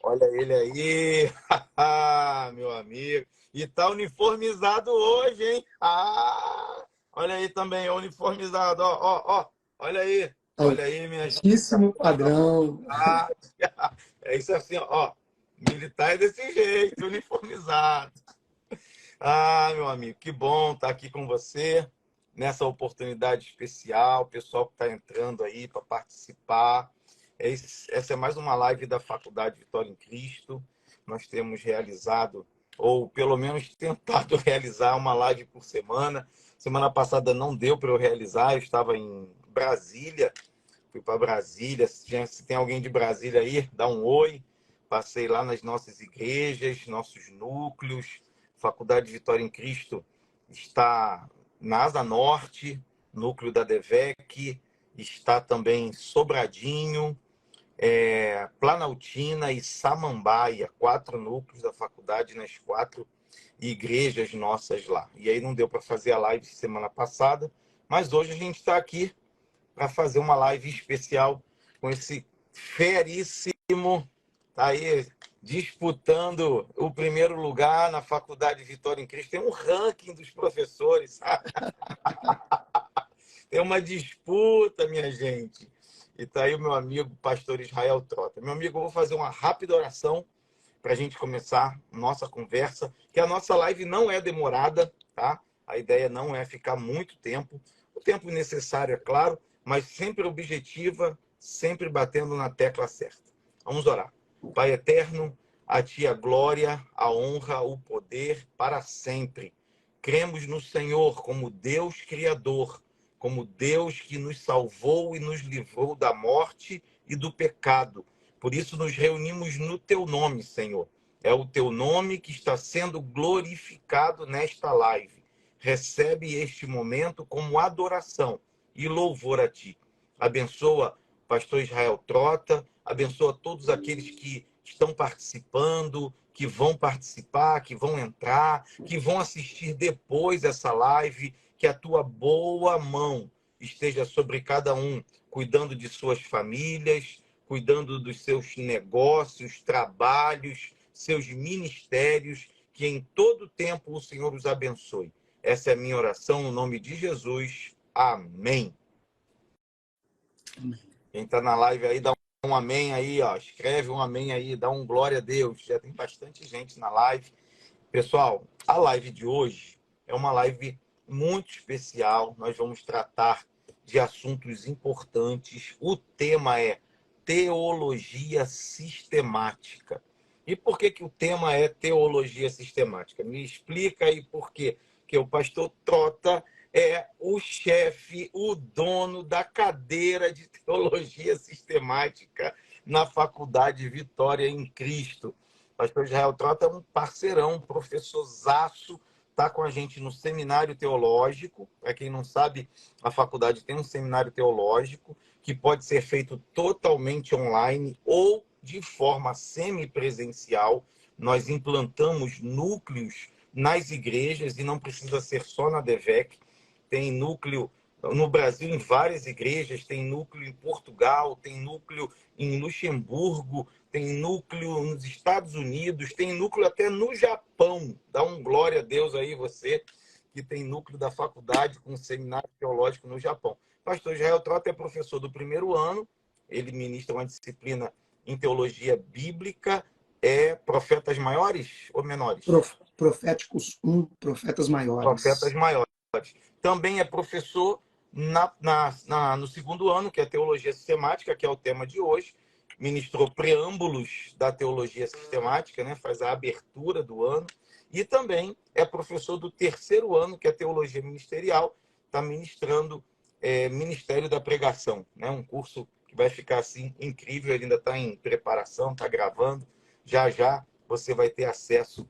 Olha ele aí, meu amigo. E tá uniformizado hoje, hein? Olha aí também, uniformizado. Ó. Olha aí, minha gente. Altíssimo padrão. Ah, é isso assim, ó. Militar é desse jeito, uniformizado. Meu amigo, que bom estar aqui com você nessa oportunidade especial. Pessoal que está entrando aí para participar. Essa é mais uma live da Faculdade Vitória em Cristo. Nós temos realizado, ou pelo menos tentado realizar, uma live por semana. Semana passada não deu para eu realizar, eu estava em Brasília. Fui para Brasília. Se tem alguém de Brasília aí, dá um oi. Passei lá nas nossas igrejas, nossos núcleos. Faculdade Vitória em Cristo está na Asa Norte, núcleo da DEVEC, está também em Sobradinho, Planaltina e Samambaia, 4 núcleos da faculdade nas 4 igrejas nossas lá. E aí não deu para fazer a live semana passada, mas hoje a gente está aqui para fazer uma live especial com esse feríssimo, tá aí disputando o primeiro lugar na Faculdade Vitória em Cristo. Tem um ranking dos professores, sabe? Tem uma disputa, minha gente. E tá aí o meu amigo pastor Israel Trota. Meu amigo, eu vou fazer uma rápida oração para a gente começar nossa conversa, que a nossa live não é demorada, tá? A ideia não é ficar muito tempo, o tempo necessário, é claro, mas sempre objetiva, sempre batendo na tecla certa. Vamos orar. Pai eterno, a Ti a glória, a honra, o poder para sempre. Cremos no Senhor como Deus Criador, como Deus que nos salvou e nos livrou da morte e do pecado. Por isso nos reunimos no Teu nome, Senhor. É o Teu nome que está sendo glorificado nesta live. Recebe este momento como adoração e louvor a Ti. Abençoa o pastor Israel Trota, abençoa todos aqueles que estão participando, que vão participar, que vão entrar, que vão assistir depois essa live, que a Tua boa mão esteja sobre cada um, cuidando de suas famílias, cuidando dos seus negócios, trabalhos, seus ministérios, que em todo tempo o Senhor os abençoe. Essa é a minha oração no nome de Jesus. Amém. Quem está na live aí, dá um amém aí, ó. Escreve um amém aí, dá um glória a Deus. Já tem bastante gente na live. Pessoal, a live de hoje é uma live muito especial. Nós vamos tratar de assuntos importantes. O tema é teologia sistemática. E por que que o tema é teologia sistemática? Me explica aí por quê. Porque o pastor Trota é o chefe, o dono da cadeira de teologia sistemática na Faculdade Vitória em Cristo. O pastor Israel Trota é um parceirão, um professorzaço, está com a gente no seminário teológico. Para quem não sabe, a faculdade tem um seminário teológico que pode ser feito totalmente online ou de forma semipresencial. Nós implantamos núcleos nas igrejas e não precisa ser só na DEVEC. Tem núcleo no Brasil em várias igrejas, tem núcleo em Portugal, tem núcleo em Luxemburgo, tem núcleo nos Estados Unidos, tem núcleo até no Japão. Dá um glória a Deus aí você que tem núcleo da faculdade com seminário teológico no Japão. Pastor Israel Trota é professor do primeiro ano, ele ministra uma disciplina em teologia bíblica, profetas maiores ou menores? Proféticos 1, profetas Profetas maiores. maiores. Também é professor no segundo ano, que é teologia sistemática, que é o tema de hoje. Ministrou preâmbulos da teologia sistemática, né? Faz a abertura do ano. E também é professor do terceiro ano, que é teologia ministerial. Está ministrando Ministério da Pregação, né? Um curso que vai ficar assim incrível. Ele ainda está em preparação, está gravando. Já já você vai ter acesso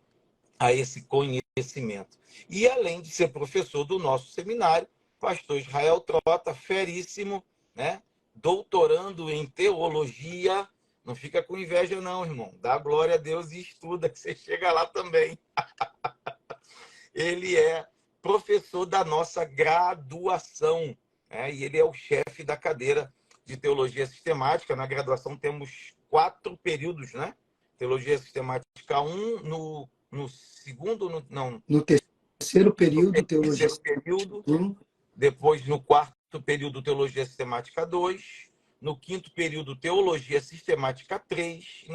a esse conhecimento. E além de ser professor do nosso seminário, pastor Israel Trota, feríssimo, né? Doutorando em teologia. Não fica com inveja não, irmão. Dá glória a Deus e estuda, que você chega lá também. Ele é professor da nossa graduação, né? E ele é o chefe da cadeira de teologia sistemática. Na graduação temos 4 períodos, né? Teologia Sistemática 1, no segundo, não, No terceiro período, no Teologia terceiro período, 1. depois no quarto período, Teologia Sistemática 2, no quinto período, Teologia Sistemática 3,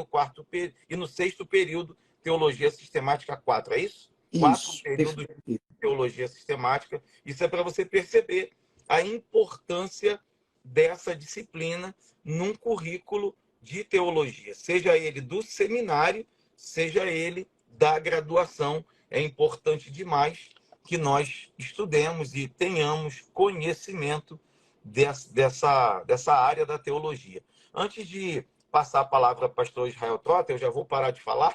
e no sexto período, Teologia Sistemática 4, é isso? Quatro Isso, períodos perfeito. de Teologia Sistemática. Isso é para você perceber a importância dessa disciplina num currículo de teologia, seja ele do seminário, seja ele da graduação. É importante demais que nós estudemos e tenhamos conhecimento dessa área da teologia. Antes de passar a palavra para o pastor Israel Trota, eu já vou parar de falar.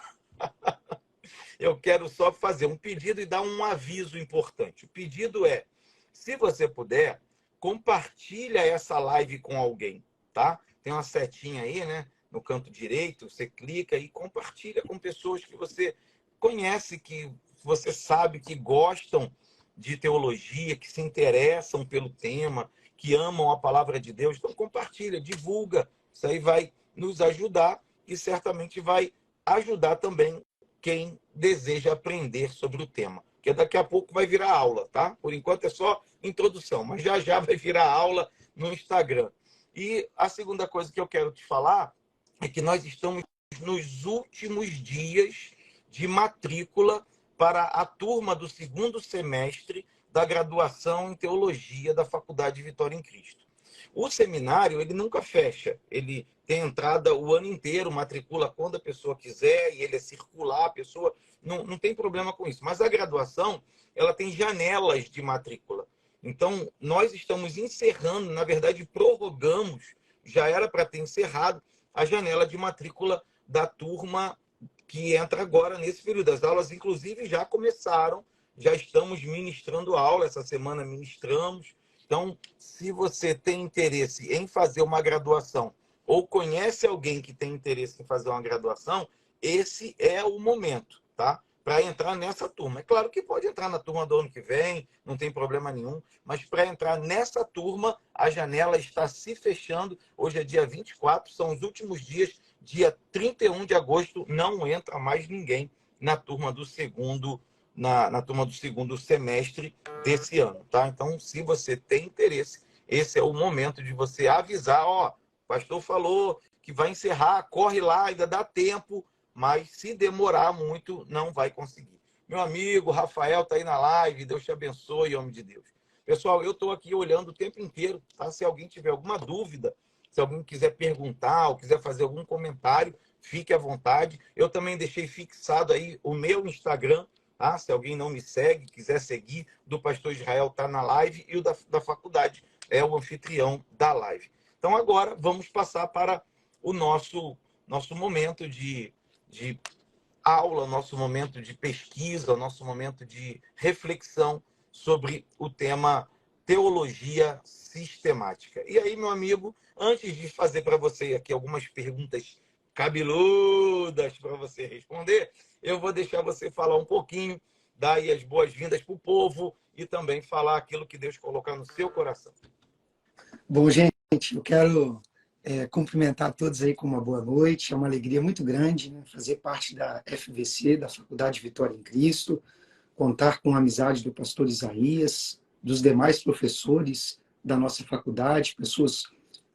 Eu quero só fazer um pedido e dar um aviso importante. O pedido é, se você puder, compartilha essa live com alguém, tá? Tem uma setinha aí, né? No canto direito, você clica e compartilha com pessoas que você conhece, que você sabe que gostam de teologia, que se interessam pelo tema, que amam a palavra de Deus. Então compartilha, divulga. Isso aí vai nos ajudar e certamente vai ajudar também quem deseja aprender sobre o tema. Porque daqui a pouco vai virar aula, tá? Por enquanto é só introdução, mas já já vai virar aula no Instagram. E a segunda coisa que eu quero te falar é que nós estamos nos últimos dias de matrícula para a turma do segundo semestre da graduação em teologia da Faculdade Vitória em Cristo. O seminário, ele nunca fecha, ele tem entrada o ano inteiro, matricula quando a pessoa quiser, e ele é circular, a pessoa não tem problema com isso. Mas a graduação, ela tem janelas de matrícula. Então, nós estamos encerrando, na verdade, prorrogamos, já era para ter encerrado, a janela de matrícula da turma que entra agora nesse período. As aulas, inclusive, já começaram, já estamos ministrando aula, essa semana ministramos. Então, se você tem interesse em fazer uma graduação ou conhece alguém que tem interesse em fazer uma graduação, esse é o momento, tá? Para entrar nessa turma. É claro que pode entrar na turma do ano que vem, não tem problema nenhum, mas para entrar nessa turma, a janela está se fechando. Hoje é dia 24, são os últimos dias. Dia 31 de agosto não entra mais ninguém na turma do segundo na turma do segundo semestre desse ano, tá? Então, se você tem interesse, esse é o momento de você avisar, ó, o pastor falou que vai encerrar, corre lá, ainda dá tempo, mas se demorar muito, não vai conseguir. Meu amigo Rafael está aí na live, Deus te abençoe, homem de Deus. Pessoal, eu estou aqui olhando o tempo inteiro, tá? Se alguém tiver alguma dúvida, se alguém quiser perguntar ou quiser fazer algum comentário, fique à vontade. Eu também deixei fixado aí o meu Instagram, tá? Se alguém não me segue, quiser seguir, do pastor Israel está na live e o da faculdade é o anfitrião da live. Então agora vamos passar para o nosso momento de aula, nosso momento de pesquisa, nosso momento de reflexão sobre o tema teologia sistemática. E aí, meu amigo, antes de fazer para você aqui algumas perguntas cabeludas para você responder, eu vou deixar você falar um pouquinho, dar aí as boas-vindas para o povo e também falar aquilo que Deus colocar no seu coração. Bom, gente, eu quero cumprimentar todos aí com uma boa noite. É uma alegria muito grande, né, fazer parte da FVC, da Faculdade Vitória em Cristo, contar com a amizade do pastor Isaías, dos demais professores da nossa faculdade, pessoas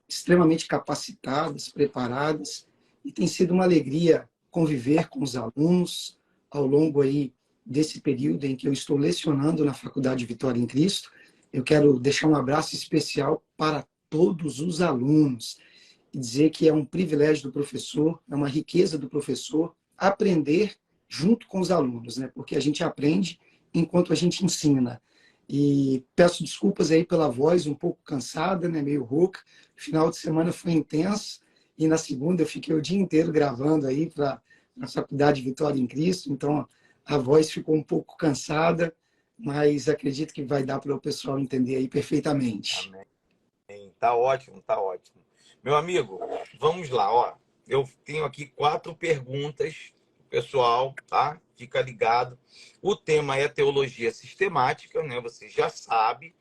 extremamente capacitadas, preparadas, e tem sido uma alegria conviver com os alunos ao longo aí desse período em que eu estou lecionando na Faculdade Vitória em Cristo. Eu quero deixar um abraço especial para todos os alunos e dizer que é um privilégio do professor, é uma riqueza do professor aprender junto com os alunos, né? Porque a gente aprende enquanto a gente ensina. E peço desculpas aí pela voz um pouco cansada, né? Meio rouca. O final de semana foi intenso e na segunda eu fiquei o dia inteiro gravando aí para a Faculdade Vitória em Cristo, então a voz ficou um pouco cansada, mas acredito que vai dar para o pessoal entender aí perfeitamente. Amém. Tá ótimo, tá ótimo. Meu amigo, vamos lá, ó. Eu tenho aqui 4 perguntas, pessoal, tá? Fica ligado. O tema é teologia sistemática, né? Você já sabe.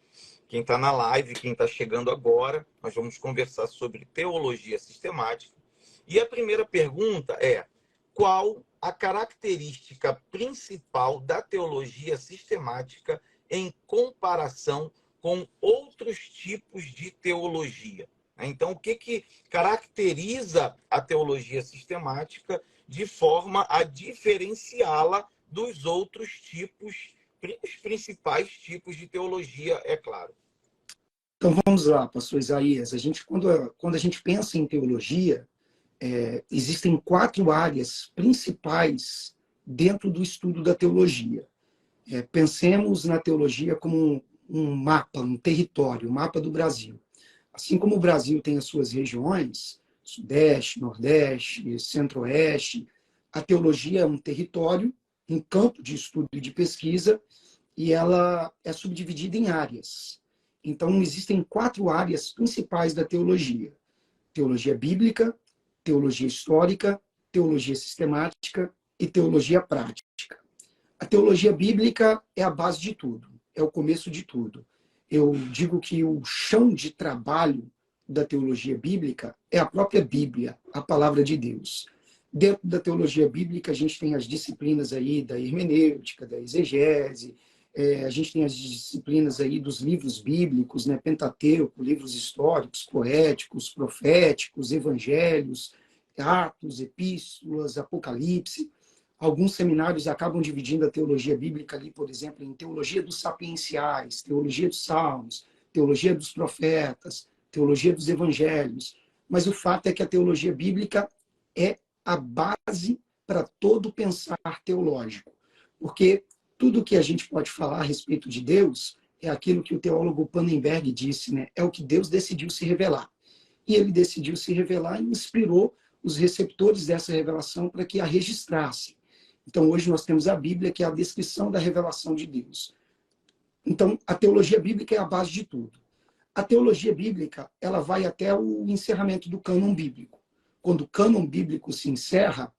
Quem está na live, quem está chegando agora, nós vamos conversar sobre teologia sistemática. E a primeira pergunta é: qual a característica principal da teologia sistemática em comparação com outros tipos de teologia. Então, o que caracteriza a teologia sistemática de forma a diferenciá-la dos outros tipos, os principais tipos de teologia, é claro. Então vamos lá, pastor Isaías. Quando a gente pensa em teologia, existem 4 áreas principais dentro do estudo da teologia. Pensemos na teologia como um mapa, um território, um mapa do Brasil. Assim como o Brasil tem as suas regiões, Sudeste, Nordeste, Centro-Oeste, a teologia é um território, um campo de estudo e de pesquisa, e ela é subdividida em áreas. Então, existem 4 áreas principais da teologia: teologia bíblica, teologia histórica, teologia sistemática e teologia prática. A teologia bíblica é a base de tudo, é o começo de tudo. Eu digo que o chão de trabalho da teologia bíblica é a própria Bíblia, a palavra de Deus. Dentro da teologia bíblica, a gente tem as disciplinas aí da hermenêutica, da exegese, a gente tem as disciplinas aí dos livros bíblicos, né, Pentateuco, livros históricos, poéticos, proféticos, evangelhos, Atos, epístolas, Apocalipse. Alguns seminários acabam dividindo a teologia bíblica ali, por exemplo, em teologia dos sapienciais, teologia dos salmos, teologia dos profetas, teologia dos evangelhos. Mas o fato é que a teologia bíblica é a base para todo pensar teológico. Porque tudo que a gente pode falar a respeito de Deus é aquilo que o teólogo Pannenberg disse, né? É o que Deus decidiu se revelar. E ele decidiu se revelar e inspirou os receptores dessa revelação para que a registrassem. Então, hoje nós temos a Bíblia, que é a descrição da revelação de Deus. Então, a teologia bíblica é a base de tudo. A teologia bíblica, ela vai até o encerramento do cânon bíblico. Quando o cânon bíblico se encerra,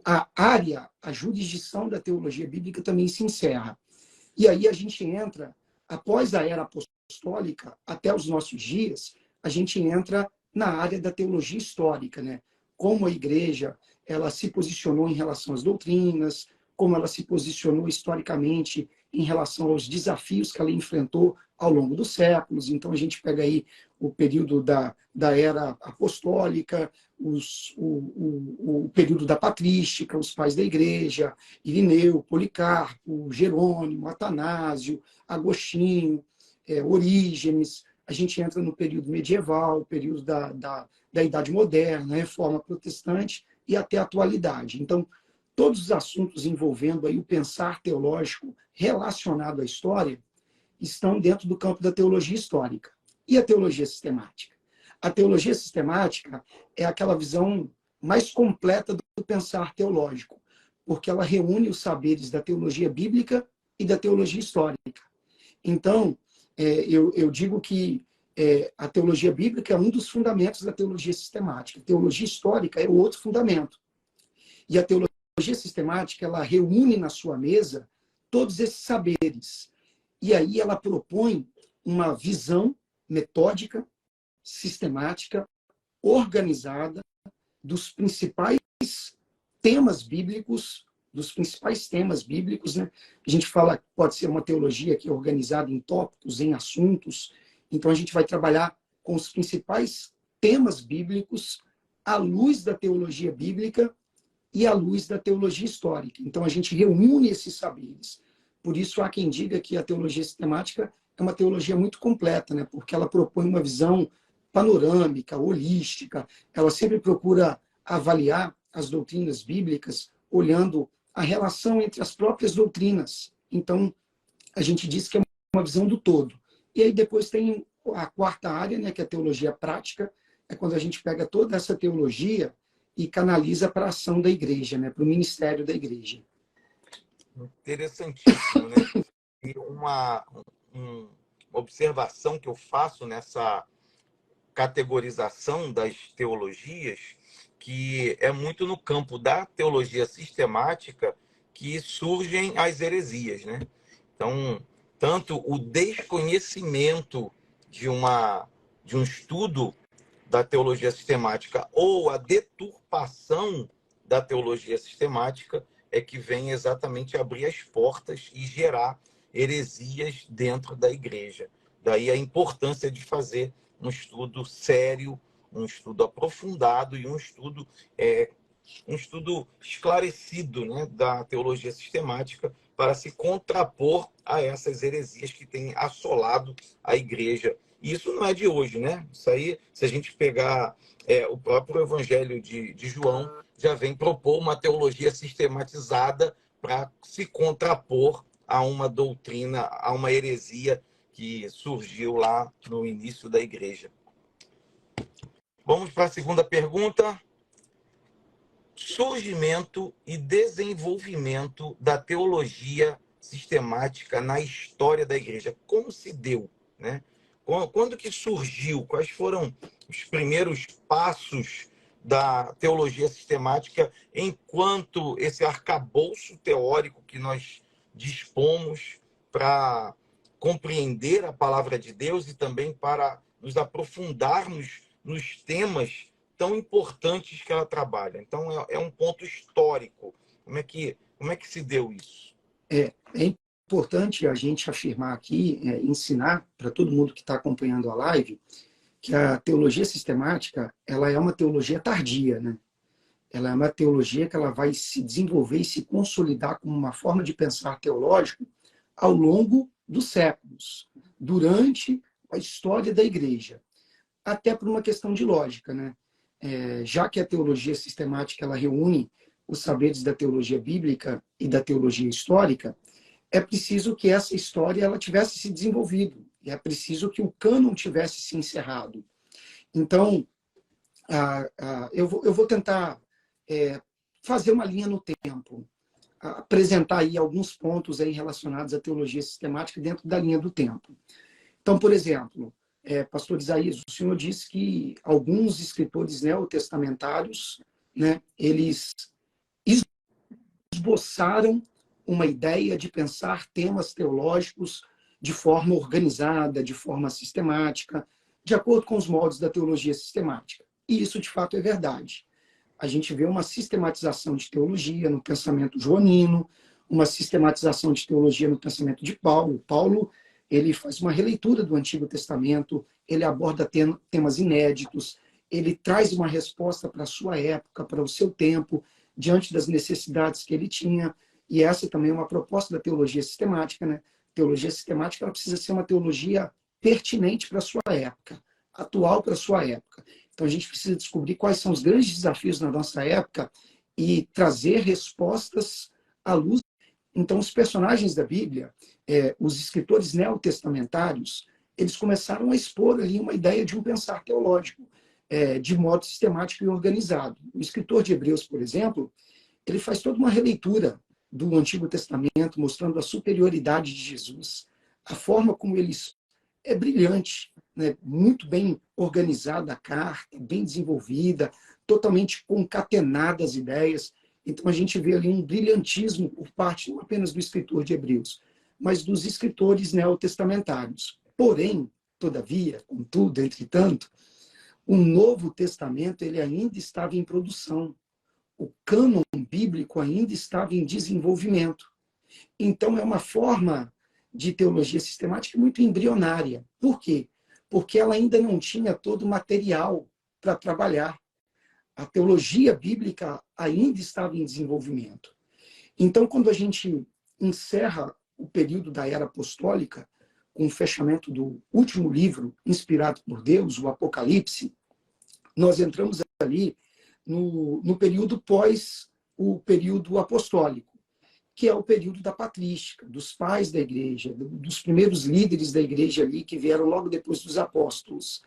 a jurisdição da teologia bíblica também se encerra. E aí a gente entra, após a era apostólica, até os nossos dias, a gente entra na área da teologia histórica, né? Como a igreja ela se posicionou em relação às doutrinas, como ela se posicionou historicamente em relação aos desafios que ela enfrentou ao longo dos séculos. Então, a gente pega aí o período da era apostólica, o período da patrística, os pais da igreja, Irineu, Policarpo, Jerônimo, Atanásio, Agostinho, Orígenes. A gente entra no período medieval, período da Idade Moderna, Reforma Protestante e até a atualidade. Então, todos os assuntos envolvendo aí o pensar teológico relacionado à história estão dentro do campo da teologia histórica. E a teologia sistemática? A teologia sistemática é aquela visão mais completa do pensar teológico, porque ela reúne os saberes da teologia bíblica e da teologia histórica. Então, eu digo que a teologia bíblica é um dos fundamentos da teologia sistemática. A teologia histórica é o outro fundamento. E a teologia sistemática, ela reúne na sua mesa todos esses saberes. E aí ela propõe uma visão metódica, sistemática, organizada dos principais temas bíblicos, né? A gente fala que pode ser uma teologia que é organizada em tópicos, em assuntos. Então a gente vai trabalhar com os principais temas bíblicos à luz da teologia bíblica e à luz da teologia histórica. Então a gente reúne esses saberes. Por isso há quem diga que a teologia sistemática é uma teologia muito completa, né? Porque ela propõe uma visão panorâmica, holística. Ela sempre procura avaliar as doutrinas bíblicas olhando a relação entre as próprias doutrinas. Então, a gente diz que é uma visão do todo. E aí depois tem a quarta área, né, que é a teologia prática, é quando a gente pega toda essa teologia e canaliza para a ação da igreja, né, para o ministério da igreja. Interessantíssimo, né? E uma observação que eu faço nessa categorização das teologias, que é muito no campo da teologia sistemática que surgem as heresias, né? Então, tanto o desconhecimento de um estudo da teologia sistemática ou a deturpação da teologia sistemática é que vem exatamente abrir as portas e gerar heresias dentro da igreja. Daí a importância de fazer um estudo sério, um estudo aprofundado e um estudo esclarecido, né, da teologia sistemática para se contrapor a essas heresias que têm assolado a igreja. E isso não é de hoje, né? Isso aí, se a gente pegar o próprio Evangelho de João, já vem propor uma teologia sistematizada para se contrapor a uma doutrina, a uma heresia que surgiu lá no início da igreja. Vamos para a segunda pergunta. Surgimento e desenvolvimento da teologia sistemática na história da igreja. Como se deu, né? Quando que surgiu? Quais foram os primeiros passos da teologia sistemática enquanto esse arcabouço teórico que nós dispomos para compreender a palavra de Deus e também para nos aprofundarmos nos temas tão importantes que ela trabalha. Então, é um ponto histórico. Como é que se deu isso? É importante a gente afirmar aqui, ensinar para todo mundo que está acompanhando a live, que a teologia sistemática ela é uma teologia tardia, né? Ela é uma teologia que ela vai se desenvolver e se consolidar como uma forma de pensar teológico ao longo dos séculos, durante a história da igreja, até por uma questão de lógica, né? Já que a teologia sistemática ela reúne os saberes da teologia bíblica e da teologia histórica, é preciso que essa história ela tivesse se desenvolvido, e é preciso que o cânon tivesse se encerrado. Então, eu vou tentar fazer uma linha no tempo, apresentar aí alguns pontos aí relacionados à teologia sistemática dentro da linha do tempo. Então, por exemplo, pastor Isaías, o senhor disse que alguns escritores neotestamentários, né, eles esboçaram uma ideia de pensar temas teológicos de forma organizada, de forma sistemática, de acordo com os moldes da teologia sistemática. E isso, de fato, é verdade. A gente vê uma sistematização de teologia no pensamento joanino, uma sistematização de teologia no pensamento de Paulo. Paulo, ele faz uma releitura do Antigo Testamento, ele aborda temas inéditos, ele traz uma resposta para a sua época, para o seu tempo, diante das necessidades que ele tinha. E essa também é uma proposta da teologia sistemática, né? Teologia sistemática ela precisa ser uma teologia pertinente para a sua época, atual para a sua época. Então, a gente precisa descobrir quais são os grandes desafios na nossa época e trazer respostas à luz. Então, os personagens da Bíblia, os escritores neotestamentários, eles começaram a expor ali uma ideia de um pensar teológico, de modo sistemático e organizado. O escritor de Hebreus, por exemplo, ele faz toda uma releitura do Antigo Testamento, mostrando a superioridade de Jesus, a forma como ele é brilhante, né? Muito bem organizada a carta, bem desenvolvida, totalmente concatenada as ideias. Então, a gente vê ali um brilhantismo por parte não apenas do escritor de Hebreus, mas dos escritores neotestamentários. Porém, todavia, contudo, entretanto, o Novo Testamento ele ainda estava em produção. O cânon bíblico ainda estava em desenvolvimento. Então, é uma forma de teologia sistemática muito embrionária. Por quê? Porque ela ainda não tinha todo o material para trabalhar. A teologia bíblica ainda estava em desenvolvimento. Então, quando a gente encerra o período da era apostólica, com o fechamento do último livro inspirado por Deus, o Apocalipse, nós entramos ali no período pós o período apostólico, que é o período da patrística, dos pais da igreja, dos primeiros líderes da igreja ali que vieram logo depois dos apóstolos.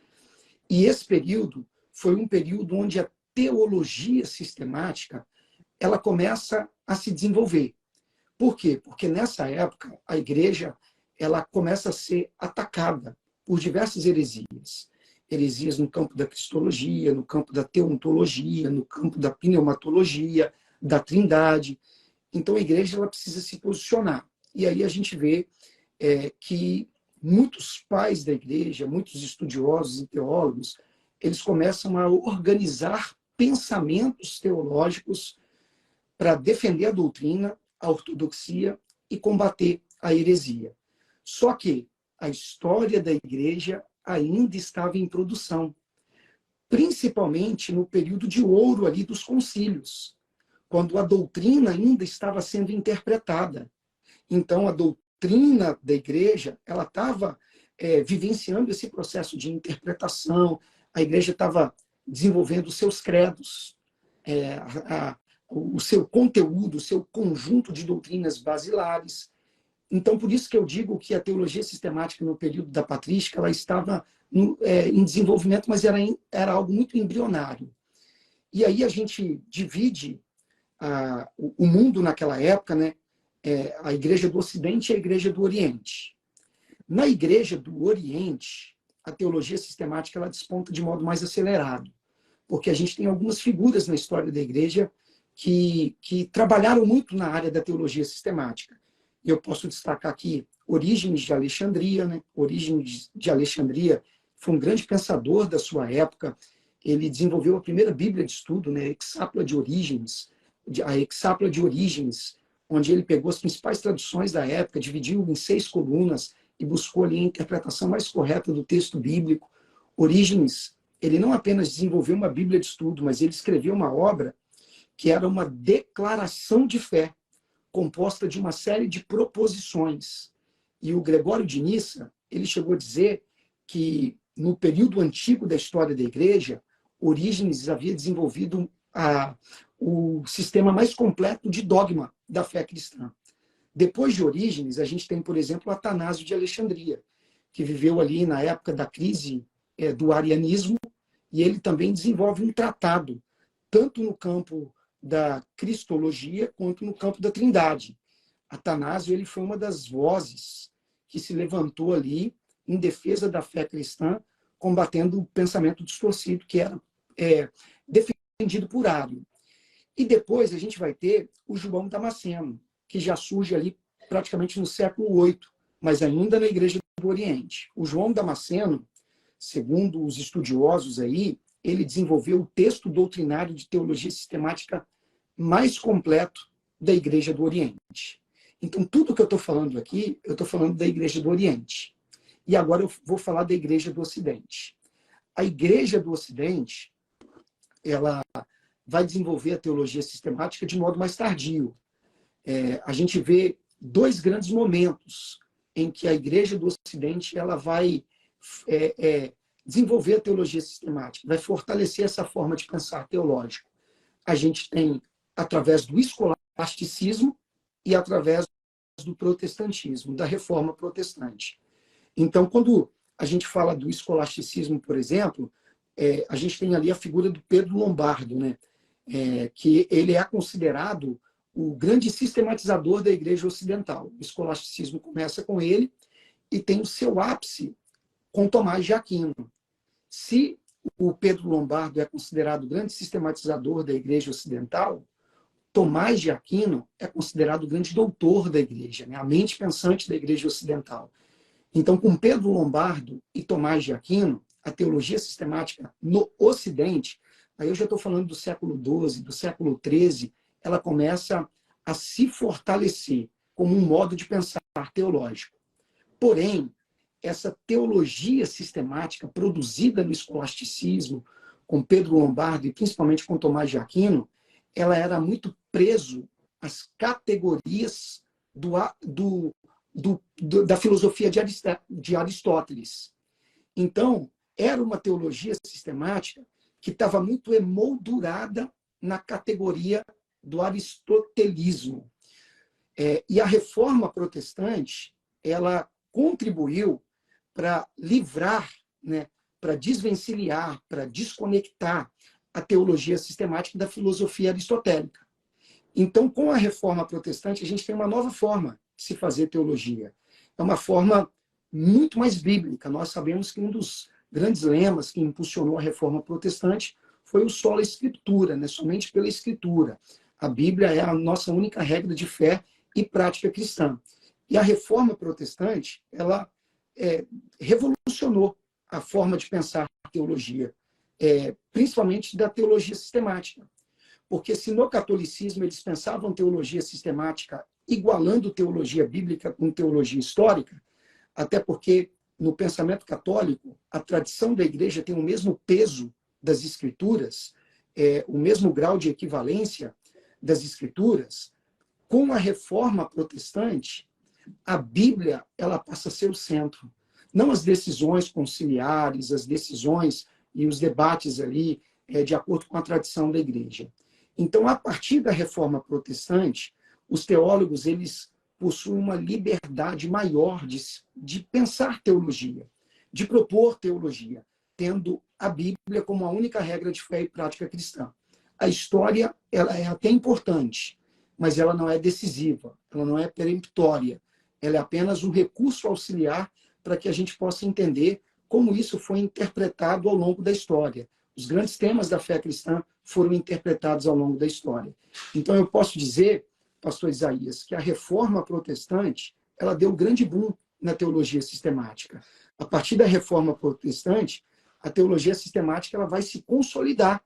E esse período foi um período onde a teologia sistemática ela começa a se desenvolver. Por quê? Porque nessa época a igreja ela começa a ser atacada por diversas heresias. Heresias no campo da cristologia, no campo da teontologia, no campo da pneumatologia, da trindade. Então, a igreja ela precisa se posicionar. E aí a gente vê que muitos pais da igreja, muitos estudiosos e teólogos, eles começam a organizar pensamentos teológicos para defender a doutrina, a ortodoxia e combater a heresia. Só que a história da igreja ainda estava em produção, principalmente no período de ouro ali dos concílios, quando a doutrina ainda estava sendo interpretada. Então, a doutrina da igreja, ela estava vivenciando esse processo de interpretação, a igreja estava desenvolvendo os seus credos, o seu conteúdo, o seu conjunto de doutrinas basilares. Então, por isso que eu digo que a teologia sistemática no período da patrística, ela estava em desenvolvimento, mas era algo muito embrionário. E aí a gente divide o mundo naquela época, né? A Igreja do Ocidente e a Igreja do Oriente. Na Igreja do Oriente, a teologia sistemática ela desponta de modo mais acelerado, porque a gente tem algumas figuras na história da Igreja que trabalharam muito na área da teologia sistemática. Eu posso destacar aqui Orígenes de Alexandria, né? Orígenes de Alexandria foi um grande pensador da sua época. Ele desenvolveu a primeira Bíblia de estudo, né? Hexápla de Orígenes, a Hexápla de Orígenes, onde ele pegou as principais traduções da época, dividiu em 6 colunas e buscou ali a interpretação mais correta do texto bíblico. Orígenes, ele não apenas desenvolveu uma Bíblia de estudo, mas ele escreveu uma obra que era uma declaração de fé, composta de uma série de proposições. E o Gregório de Nissa, ele chegou a dizer que no período antigo da história da igreja, Orígenes havia desenvolvido o sistema mais completo de dogma da fé cristã. Depois de Orígenes, a gente tem, por exemplo, Atanásio de Alexandria, que viveu ali na época da crise do arianismo, e ele também desenvolve um tratado, tanto no campo da cristologia quanto no campo da trindade. Atanásio ele foi uma das vozes que se levantou ali em defesa da fé cristã, combatendo o pensamento distorcido que era defendido por Ário. E depois a gente vai ter o João Damasceno, que já surge ali praticamente no século VIII, mas ainda na Igreja do Oriente. O João Damasceno, segundo os estudiosos aí, ele desenvolveu o texto doutrinário de teologia sistemática mais completo da Igreja do Oriente. Então, tudo que eu estou falando aqui, eu estou falando da Igreja do Oriente. E agora eu vou falar da Igreja do Ocidente. A Igreja do Ocidente, ela vai desenvolver a teologia sistemática de modo mais tardio. A gente vê 2 grandes momentos em que a Igreja do Ocidente ela vai desenvolver a teologia sistemática, vai fortalecer essa forma de pensar teológico. A gente tem através do escolasticismo e através do protestantismo, da reforma protestante. Então, quando a gente fala do escolasticismo, por exemplo, a gente tem ali a figura do Pedro Lombardo, né? Que ele é considerado o grande sistematizador da Igreja Ocidental. O escolasticismo começa com ele e tem o seu ápice com Tomás de Aquino. Se o Pedro Lombardo é considerado o grande sistematizador da Igreja Ocidental, Tomás de Aquino é considerado o grande doutor da Igreja, né? A mente pensante da Igreja Ocidental. Então, com Pedro Lombardo e Tomás de Aquino, a teologia sistemática no Ocidente, aí eu já estou falando do século XII, do século XIII, ela começa a se fortalecer como um modo de pensar teológico. Porém, essa teologia sistemática produzida no escolasticismo, com Pedro Lombardo e principalmente com Tomás de Aquino, ela era muito preso às categorias da filosofia de Aristóteles. Então, era uma teologia sistemática que estava muito emoldurada na categoria do aristotelismo. E a reforma protestante, ela contribuiu para livrar, né, para desvencilhar, para desconectar a teologia sistemática da filosofia aristotélica. Então, com a reforma protestante, a gente tem uma nova forma de se fazer teologia. É uma forma muito mais bíblica. Nós sabemos que um dos grandes lemas que impulsionou a reforma protestante foi o sola escritura, né? Somente pela escritura. A Bíblia é a nossa única regra de fé e prática cristã. E a reforma protestante, ela revolucionou a forma de pensar a teologia, principalmente da teologia sistemática. Porque se no catolicismo eles pensavam teologia sistemática igualando teologia bíblica com teologia histórica, até porque no pensamento católico a tradição da igreja tem o mesmo peso das escrituras, o mesmo grau de equivalência das escrituras. Com a reforma protestante, a Bíblia ela passa a ser o centro. Não as decisões conciliares, as decisões e os debates ali de acordo com a tradição da igreja. Então, a partir da reforma protestante, os teólogos eles possuem uma liberdade maior de pensar teologia, de propor teologia, tendo a Bíblia como a única regra de fé e prática cristã. A história ela é até importante, mas ela não é decisiva, ela não é peremptória, ela é apenas um recurso auxiliar para que a gente possa entender como isso foi interpretado ao longo da história. Os grandes temas da fé cristã foram interpretados ao longo da história. Então, eu posso dizer, pastor Isaías, que a reforma protestante ela deu um grande boom na teologia sistemática. A partir da reforma protestante, a teologia sistemática ela vai se consolidar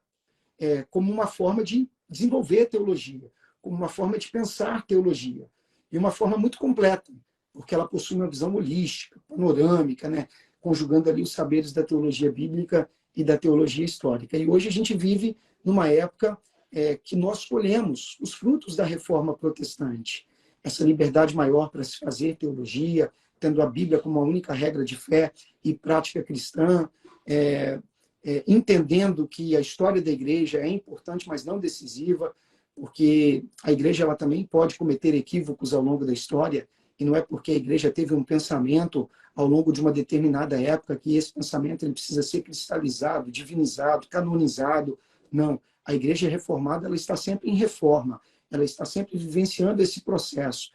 como uma forma de desenvolver teologia, como uma forma de pensar teologia, e uma forma muito completa, porque ela possui uma visão holística, panorâmica, né? Conjugando ali os saberes da teologia bíblica e da teologia histórica. E hoje a gente vive numa época que nós colhemos os frutos da reforma protestante. Essa liberdade maior para se fazer teologia, tendo a Bíblia como a única regra de fé e prática cristã, entendendo que a história da igreja é importante, mas não decisiva, porque a igreja ela também pode cometer equívocos ao longo da história, e não é porque a igreja teve um pensamento ao longo de uma determinada época que esse pensamento ele precisa ser cristalizado, divinizado, canonizado. Não. A igreja reformada ela está sempre em reforma, ela está sempre vivenciando esse processo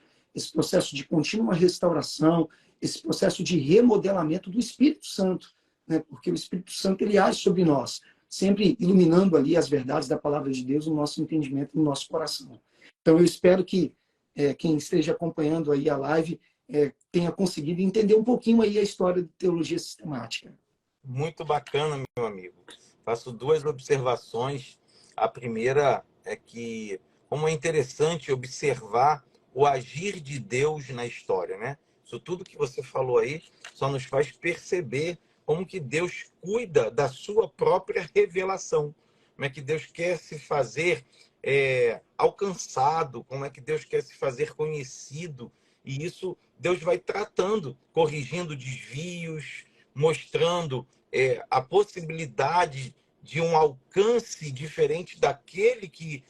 de contínua restauração, esse processo de remodelamento do Espírito Santo, né? Porque o Espírito Santo ele age sobre nós, sempre iluminando ali as verdades da palavra de Deus no nosso entendimento, no nosso coração. Então eu espero que quem esteja acompanhando aí a live tenha conseguido entender um pouquinho aí a história de teologia sistemática. Muito bacana, meu amigo. Faço duas observações. A primeira é que como é interessante observar o agir de Deus na história, né? Isso tudo que você falou aí só nos faz perceber como que Deus cuida da sua própria revelação. Como é que Deus quer se fazer alcançado, como é que Deus quer se fazer conhecido. E isso Deus vai tratando, corrigindo desvios, mostrando a possibilidade de um alcance diferente daquele que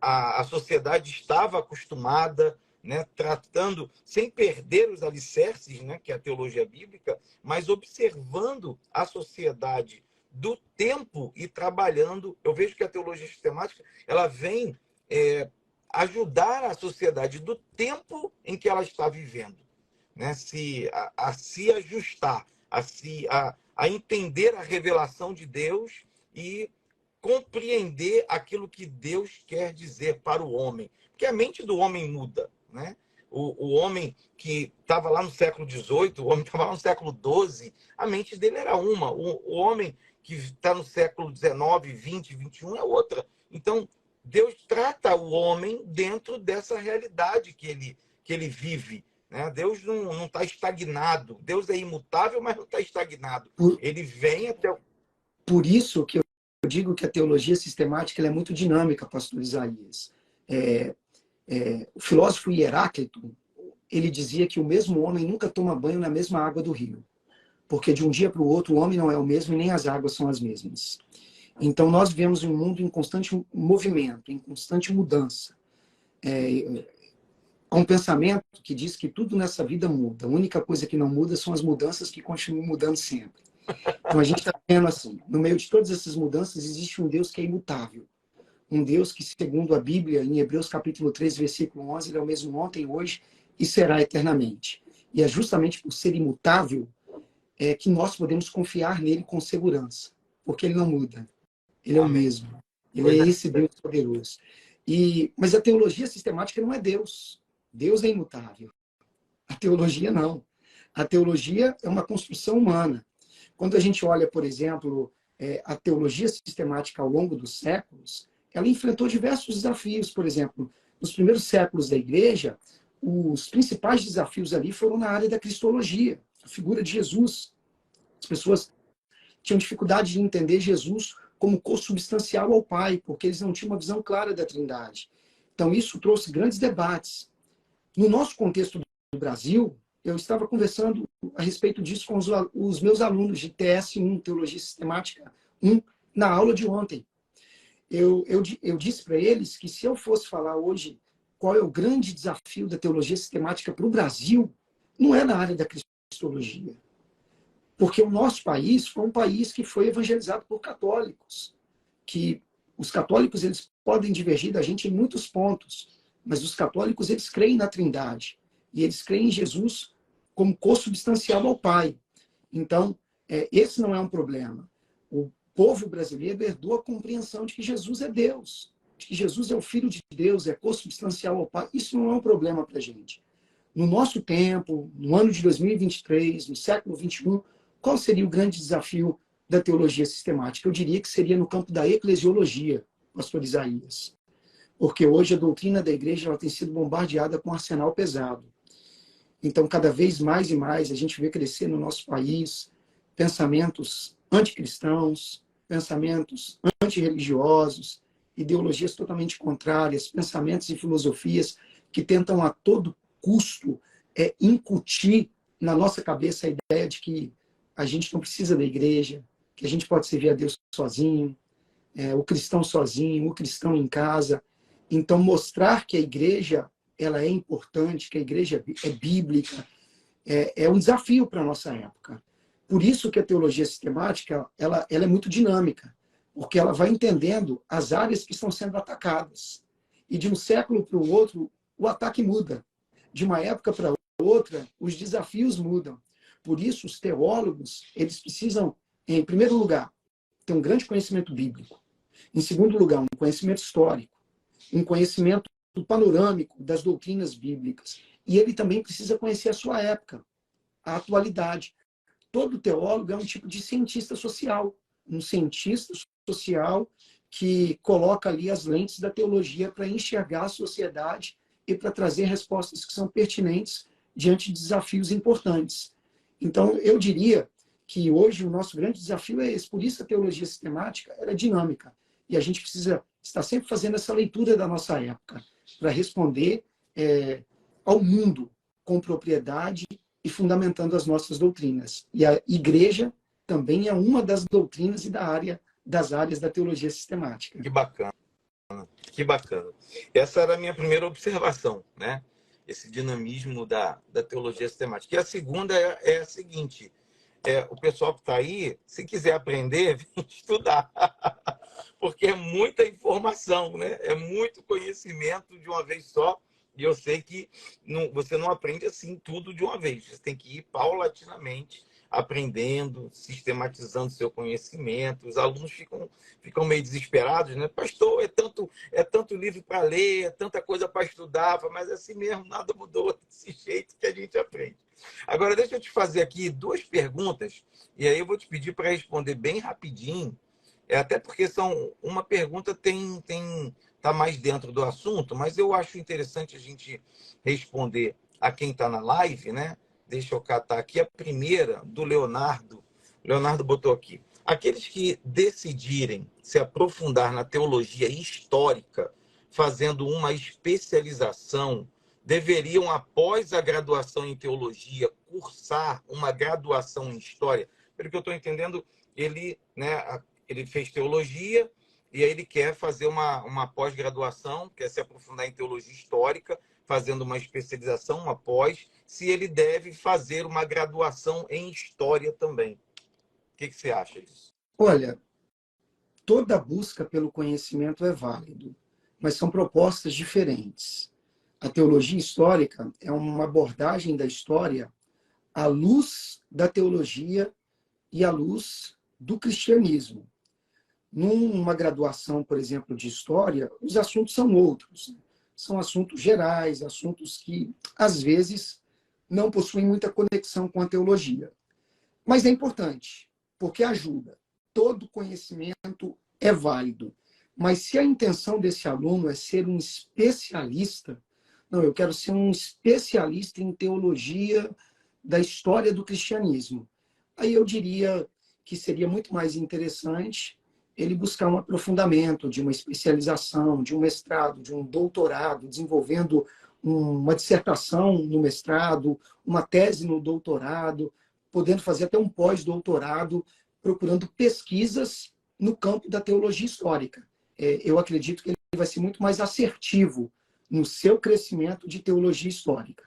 a sociedade estava acostumada, né, tratando, sem perder os alicerces, né, que é a teologia bíblica, mas observando a sociedade do tempo e trabalhando. Eu vejo que a teologia sistemática ela vem ajudar a sociedade do tempo em que ela está vivendo, né, a se ajustar, a entender a revelação de Deus e compreender aquilo que Deus quer dizer para o homem. Porque a mente do homem muda, né? O homem que estava lá no século XVIII, o homem que estava lá no século XII, a mente dele era uma. O homem que está no século XIX, XX, XXI é outra. Então, Deus trata o homem dentro dessa realidade que ele vive, né? Deus não está estagnado. Deus é imutável, mas não está estagnado. Ele vem até... Por isso que eu digo que a teologia sistemática ela é muito dinâmica, pastor Isaías. O filósofo Heráclito, ele dizia que o mesmo homem nunca toma banho na mesma água do rio, porque de um dia para o outro o homem não é o mesmo e nem as águas são as mesmas. Então nós vivemos um mundo em constante movimento, em constante mudança. Há um pensamento que diz que tudo nessa vida muda. A única coisa que não muda são as mudanças que continuam mudando sempre. Então a gente está vendo assim, no meio de todas essas mudanças existe um Deus que é imutável. Um Deus que, segundo a Bíblia, em Hebreus capítulo 3, versículo 11, ele é o mesmo ontem, hoje e será eternamente. E é justamente por ser imutável que nós podemos confiar nele com segurança, porque ele não muda. Ele é o mesmo. Ele é esse Deus poderoso. Mas a teologia sistemática não é Deus. Deus é imutável. A teologia não. A teologia é uma construção humana. Quando a gente olha, por exemplo, a teologia sistemática ao longo dos séculos, ela enfrentou diversos desafios. Por exemplo, nos primeiros séculos da igreja, os principais desafios ali foram na área da cristologia, a figura de Jesus. As pessoas tinham dificuldade de entender Jesus como consubstancial ao Pai, porque eles não tinham uma visão clara da Trindade. Então, isso trouxe grandes debates. No nosso contexto do Brasil, eu estava conversando a respeito disso com os meus alunos de TS1, Teologia Sistemática 1, na aula de ontem. Eu disse para eles que se eu fosse falar hoje qual é o grande desafio da teologia sistemática para o Brasil, não é na área da cristologia. Porque o nosso país foi um país que foi evangelizado por católicos, que os católicos eles podem divergir da gente em muitos pontos, mas os católicos eles creem na Trindade e eles creem em Jesus como consubstancial ao Pai. Então, esse não é um problema. O povo brasileiro herdou a compreensão de que Jesus é Deus, de que Jesus é o Filho de Deus, é consubstancial ao Pai. Isso não é um problema para a gente. No nosso tempo, no ano de 2023, no século XXI, qual seria o grande desafio da teologia sistemática? Eu diria que seria no campo da eclesiologia, pastor Isaías. Porque hoje a doutrina da igreja ela tem sido bombardeada com um arsenal pesado. Então, cada vez mais e mais, a gente vê crescer no nosso país pensamentos anticristãos, pensamentos antirreligiosos, ideologias totalmente contrárias, pensamentos e filosofias que tentam a todo custo incutir na nossa cabeça a ideia de que a gente não precisa da igreja, que a gente pode servir a Deus sozinho, o cristão sozinho, o cristão em casa. Então, mostrar que a igreja ela é importante, que a igreja é bíblica, é um desafio para a nossa época. Por isso que a teologia sistemática ela é muito dinâmica, porque ela vai entendendo as áreas que estão sendo atacadas. E de um século para o outro, o ataque muda. De uma época para outra, os desafios mudam. Por isso, os teólogos eles precisam, em primeiro lugar, ter um grande conhecimento bíblico. Em segundo lugar, um conhecimento histórico, um conhecimento panorâmico das doutrinas bíblicas. E ele também precisa conhecer a sua época, a atualidade. Todo teólogo é um tipo de cientista social, um cientista social que coloca ali as lentes da teologia para enxergar a sociedade e para trazer respostas que são pertinentes diante de desafios importantes. Então, eu diria que hoje o nosso grande desafio é esse. Por isso a teologia sistemática ela é dinâmica. E a gente precisa estar sempre fazendo essa leitura da nossa época para responder ao mundo com propriedade e fundamentando as nossas doutrinas. E a igreja também é uma das doutrinas e das áreas da teologia sistemática. Que bacana, que bacana. Essa era a minha primeira observação, né? Esse dinamismo da teologia sistemática. E a segunda é a seguinte, o pessoal que está aí, se quiser aprender, vem estudar. Porque é muita informação, né? É muito conhecimento de uma vez só. E eu sei que você não aprende assim tudo de uma vez. Você tem que ir paulatinamente aprendendo, sistematizando seu conhecimento. Os alunos ficam meio desesperados, né? Pastor, é tanto livro para ler, é tanta coisa para estudar, mas assim mesmo, nada mudou desse jeito que a gente aprende. Agora, deixa eu te fazer aqui duas perguntas, e aí eu vou te pedir para responder bem rapidinho, até porque uma pergunta tá mais dentro do assunto, mas eu acho interessante a gente responder a quem está na live, né? Deixa eu catar aqui a primeira do Leonardo. Leonardo botou aqui. Aqueles que decidirem se aprofundar na teologia histórica, fazendo uma especialização, deveriam, após a graduação em teologia, cursar uma graduação em história? Pelo que eu estou entendendo, ele fez teologia e aí ele quer fazer uma pós-graduação, quer se aprofundar em teologia histórica, fazendo uma especialização, uma pós, se ele deve fazer uma graduação em história também. O que você acha disso? Olha, toda busca pelo conhecimento é válido, mas são propostas diferentes. A teologia histórica é uma abordagem da história à luz da teologia e à luz do cristianismo. Numa graduação, por exemplo, de história, os assuntos são outros. São assuntos gerais, assuntos que, às vezes, não possuem muita conexão com a teologia. Mas é importante, porque ajuda. Todo conhecimento é válido. Mas se a intenção desse aluno é ser um especialista, não, eu quero ser um especialista em teologia da história do cristianismo. Aí eu diria que seria muito mais interessante ele buscar um aprofundamento de uma especialização, de um mestrado, de um doutorado, desenvolvendo uma dissertação no mestrado, uma tese no doutorado, podendo fazer até um pós-doutorado, procurando pesquisas no campo da teologia histórica. Eu acredito que ele vai ser muito mais assertivo no seu crescimento de teologia histórica.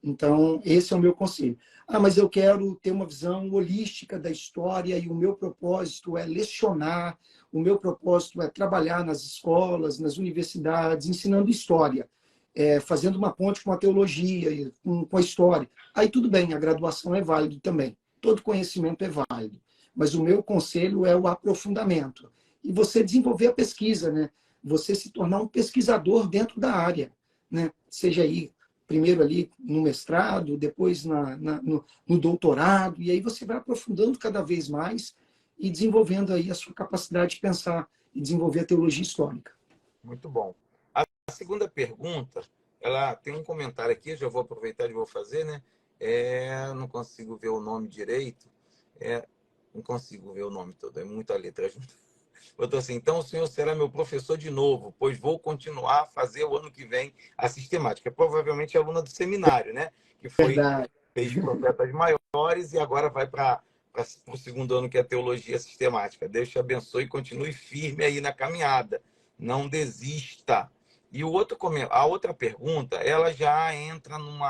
Então, esse é o meu conselho. Mas eu quero ter uma visão holística da história e o meu propósito é lecionar, o meu propósito é trabalhar nas escolas, nas universidades, ensinando história, fazendo uma ponte com a teologia, com a história. Aí tudo bem, a graduação é válida também. Todo conhecimento é válido. Mas o meu conselho é o aprofundamento. E você desenvolver a pesquisa, né? Você se tornar um pesquisador dentro da área, né? Seja aí primeiro ali no mestrado, depois no doutorado, e aí você vai aprofundando cada vez mais e desenvolvendo aí a sua capacidade de pensar e desenvolver a teologia histórica. Muito bom. A segunda pergunta, ela tem um comentário aqui, já vou aproveitar e vou fazer, né? Não consigo ver o nome direito, não consigo ver o nome todo, é muita letra junto. Eu estou assim, então o senhor será meu professor de novo, pois vou continuar a fazer o ano que vem a sistemática. Provavelmente é aluna do seminário, né? Que Verdade. fez profetas maiores e agora vai para o segundo ano, que é a teologia sistemática. Deus te abençoe e continue firme aí na caminhada. Não desista. E a outra pergunta, ela já entra numa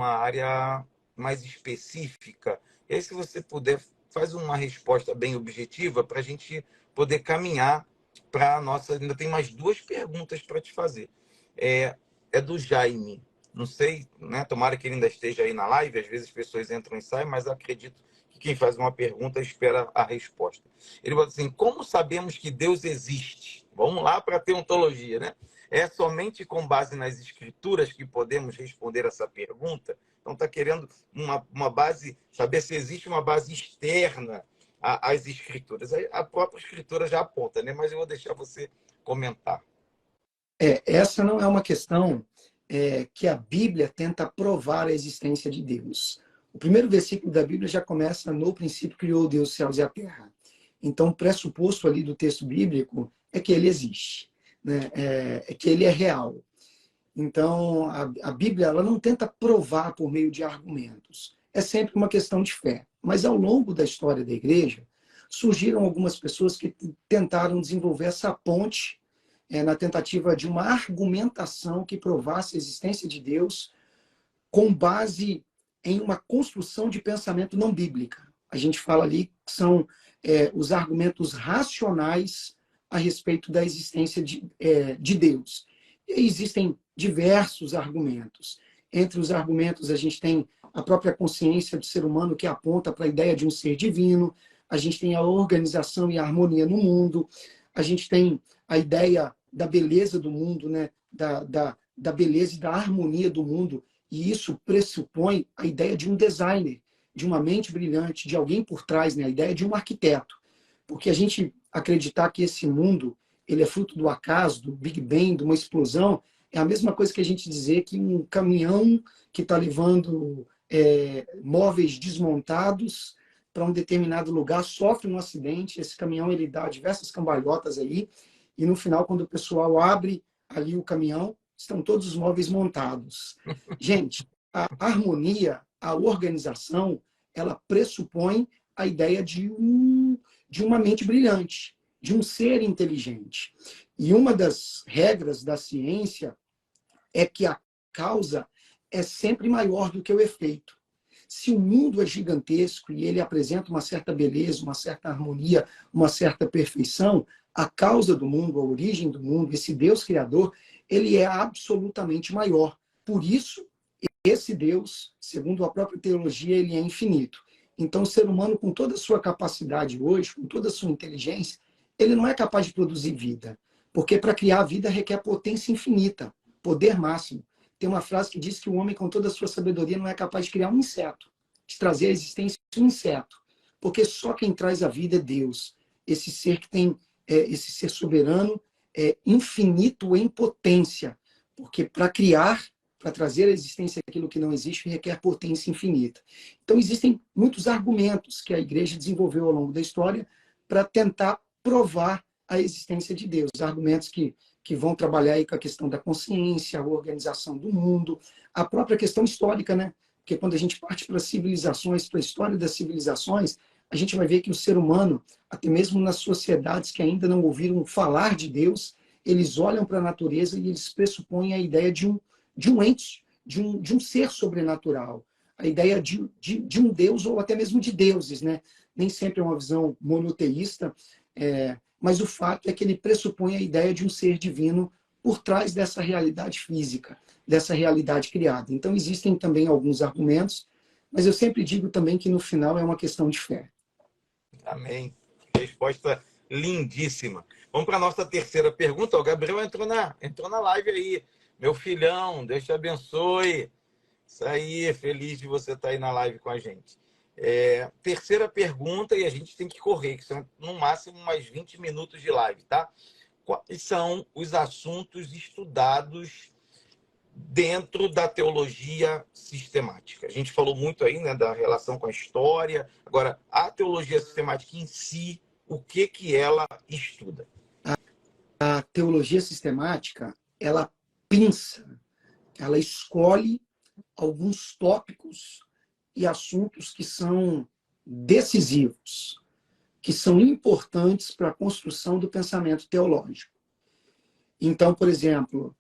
área mais específica. E aí, se você puder, faz uma resposta bem objetiva para a gente poder caminhar para a nossa. Ainda tem mais duas perguntas para te fazer. É do Jaime. Não sei, né? Tomara que ele ainda esteja aí na live. Às vezes as pessoas entram e saem, mas acredito que quem faz uma pergunta espera a resposta. Ele fala assim: como sabemos que Deus existe? Vamos lá para a teontologia, né? É somente com base nas escrituras que podemos responder essa pergunta? Então, está querendo uma base, saber se existe uma base externa às escrituras. A própria escritura já aponta, né? Mas eu vou deixar você comentar. Essa não é uma questão que a Bíblia tenta provar a existência de Deus. O primeiro versículo da Bíblia já começa: no princípio criou Deus os céus e a terra. Então, o pressuposto ali do texto bíblico é que ele existe, né? É que ele é real. Então, a Bíblia ela não tenta provar por meio de argumentos. É sempre uma questão de fé. Mas, ao longo da história da igreja, surgiram algumas pessoas que tentaram desenvolver essa ponte na tentativa de uma argumentação que provasse a existência de Deus com base em uma construção de pensamento não bíblica. A gente fala ali que são os argumentos racionais a respeito da existência de Deus. E existem diversos argumentos. Entre os argumentos, a gente tem a própria consciência do ser humano, que aponta para a ideia de um ser divino. A gente tem a organização e a harmonia no mundo. A gente tem a ideia da beleza do mundo, né? da beleza e da harmonia do mundo. E isso pressupõe a ideia de um designer, de uma mente brilhante, de alguém por trás, né? A ideia de um arquiteto. Porque a gente acreditar que esse mundo ele é fruto do acaso, do Big Bang, de uma explosão, é a mesma coisa que a gente dizer que um caminhão que está levando móveis desmontados para um determinado lugar sofre um acidente, esse caminhão ele dá diversas cambalhotas aí, e no final, quando o pessoal abre ali o caminhão, estão todos os móveis montados. Gente, a harmonia, a organização, ela pressupõe a ideia de uma mente brilhante, de um ser inteligente. E uma das regras da ciência é que a causa é sempre maior do que o efeito. Se o mundo é gigantesco e ele apresenta uma certa beleza, uma certa harmonia, uma certa perfeição, a causa do mundo, a origem do mundo, esse Deus criador, ele é absolutamente maior. Por isso, esse Deus, segundo a própria teologia, ele é infinito. Então, o ser humano, com toda a sua capacidade hoje, com toda a sua inteligência, ele não é capaz de produzir vida. Porque para criar vida requer potência infinita, poder máximo. Tem uma frase que diz que o homem, com toda a sua sabedoria, não é capaz de criar um inseto, de trazer à existência um inseto. Porque só quem traz a vida é Deus. Esse ser que tem esse ser soberano é infinito em potência, porque para criar, para trazer à existência aquilo que não existe, requer potência infinita. Então, existem muitos argumentos que a igreja desenvolveu ao longo da história para tentar provar a existência de Deus. Argumentos que vão trabalhar aí com a questão da consciência, a organização do mundo, a própria questão histórica, né? Porque quando a gente parte para civilizações, para a história das civilizações, a gente vai ver que o ser humano, até mesmo nas sociedades que ainda não ouviram falar de Deus, eles olham para a natureza e eles pressupõem a ideia de um ente, de um ser sobrenatural, a ideia de um Deus ou até mesmo de deuses, né? Nem sempre é uma visão monoteísta, mas o fato é que ele pressupõe a ideia de um ser divino por trás dessa realidade física, dessa realidade criada. Então, existem também alguns argumentos, mas eu sempre digo também que no final é uma questão de fé. Amém. Resposta lindíssima. Vamos para a nossa terceira pergunta. O Gabriel entrou na live aí. Meu filhão, Deus te abençoe. Isso aí, feliz de você estar aí na live com a gente. Terceira pergunta, e a gente tem que correr, que são no máximo mais 20 minutos de live, tá? Quais são os assuntos estudados dentro da teologia sistemática? A gente falou muito aí, né, da relação com a história. Agora, a teologia sistemática em si, o que ela estuda? A teologia sistemática, ela pinça, ela escolhe alguns tópicos e assuntos que são decisivos, que são importantes para a construção do pensamento teológico. Então, por exemplo,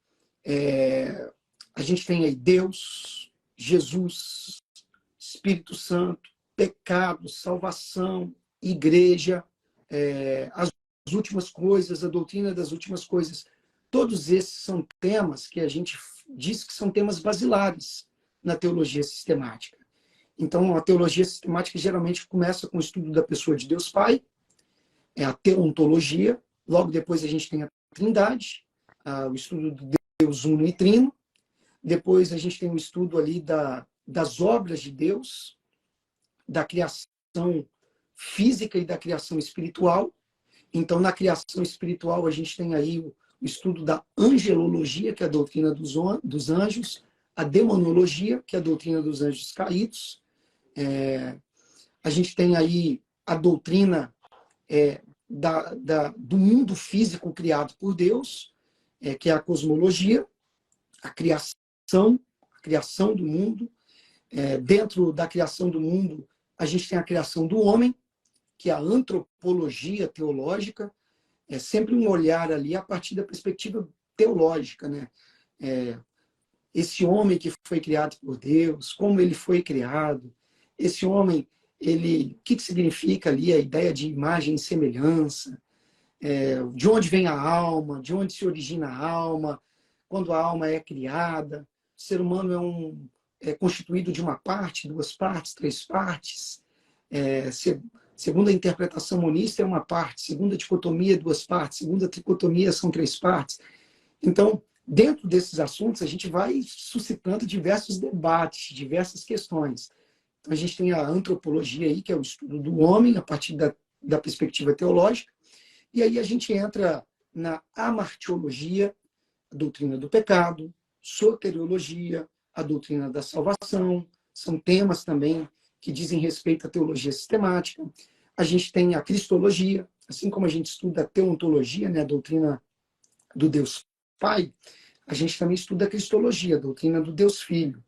a gente tem aí Deus, Jesus, Espírito Santo, pecado, salvação, igreja, as últimas coisas, a doutrina das últimas coisas. Todos esses são temas que a gente diz que são temas basilares na teologia sistemática. Então, a teologia sistemática geralmente começa com o estudo da pessoa de Deus Pai, é a teontologia, logo depois a gente tem a Trindade, o estudo do Deus Uno e Trino, depois a gente tem o estudo ali das obras de Deus, da criação física e da criação espiritual. Então, na criação espiritual, a gente tem aí o estudo da angelologia, que é a doutrina dos anjos, a demonologia, que é a doutrina dos anjos caídos. A gente tem aí a doutrina do mundo físico criado por Deus, que é a cosmologia, a criação do mundo. Dentro da criação do mundo, a gente tem a criação do homem, que é a antropologia teológica, é sempre um olhar ali a partir da perspectiva teológica, né? Esse homem que foi criado por Deus, como ele foi criado, esse homem, o que significa ali a ideia de imagem e semelhança, de onde vem a alma, de onde se origina a alma, quando a alma é criada, o ser humano é constituído de uma parte, duas partes, três partes, segundo a interpretação monista, é uma parte. Segunda dicotomia, duas partes. Segunda tricotomia, são três partes. Então, dentro desses assuntos, a gente vai suscitando diversos debates, diversas questões. Então, a gente tem a antropologia aí, que é o estudo do homem, a partir da perspectiva teológica. E aí a gente entra na amartiologia, a doutrina do pecado, soteriologia, a doutrina da salvação. São temas também que dizem respeito à teologia sistemática. A gente tem a cristologia, assim como a gente estuda a teontologia, né, a doutrina do Deus Pai, a gente também estuda a cristologia, a doutrina do Deus Filho,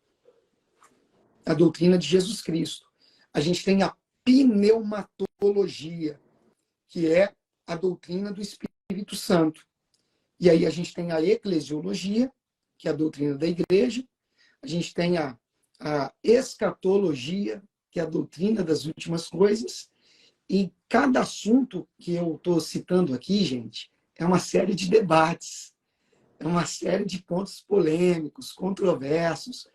a doutrina de Jesus Cristo. A gente tem a pneumatologia, que é a doutrina do Espírito Santo. E aí a gente tem a eclesiologia, que é a doutrina da igreja. A gente tem a escatologia, que é a doutrina das últimas coisas. E cada assunto que eu estou citando aqui, gente, é uma série de debates, é uma série de pontos polêmicos, controversos.